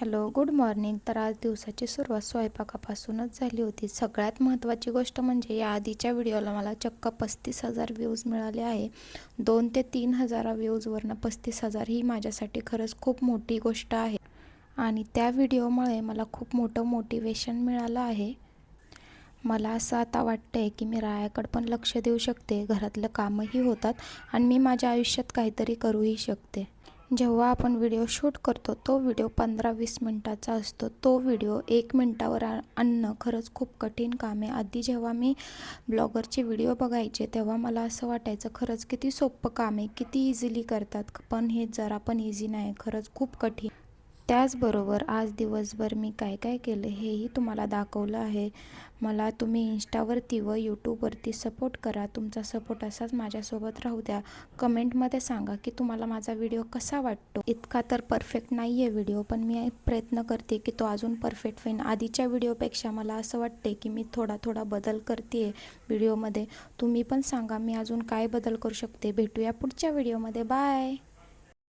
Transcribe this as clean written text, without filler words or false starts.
Hello, good morning. तर आज दिवसाची सुरुवात स्वयंपाकापासूनच झाली होती. सगळ्यात महत्त्वाची गोष्ट म्हणजे या आधीच्या व्हिडिओला मला चक्क 35,000 व्ह्यूज मिळाले आहे. 2 ते 3,000 व्ह्यूजवरनं 35,000 ही माझ्यासाठी खरंच खूप मोठी गोष्ट आहे. आणि त्या व्हिडिओमुळे मला खूप मोठं मोटिवेशन मिळालं आहे. मला असं आता वाटतं आहे की मी रायाकडे पण लक्ष देऊ शकते, घरातलं कामही होतात आणि मी माझ्या आयुष्यात काहीतरी करूही शकते. जेव्हा आपण व्हिडिओ शूट करतो तो व्हिडिओ 15-20 मिनटाचा असतो. तो व्हिडिओ 1 मिनटावर आणणं खरंच खूप कठीण काम आहे. आधी जेव्हा मी ब्लॉगरचे व्हिडिओ बघायचे तेव्हा मला असं वाटायचं खरंच किती सोपं काम आहे, किती इझिली करतात, पण हे जरा पण इझी नाही, खरंच खूप कठीण. त्याचबरोबर आज दिवसभर मी काय काय केलं हेही तुम्हाला दाखवलं आहे. मला तुम्ही इंस्टावरती व यूट्यूबवरती सपोर्ट करा. तुमचा सपोर्ट असाच माझ्यासोबत राहू द्या. कमेंटमध्ये सांगा की तुम्हाला माझा व्हिडिओ कसा वाटतो. इतका तर परफेक्ट नाही आहे व्हिडिओ, पण मी प्रयत्न करते की तो अजून परफेक्ट होईन. आधीच्या व्हिडिओपेक्षा मला असं वाटते की मी थोडा बदल करते व्हिडिओमध्ये. तुम्ही पण सांगा मी अजून काय बदल करू शकते. भेटूया पुढच्या व्हिडिओमध्ये. बाय.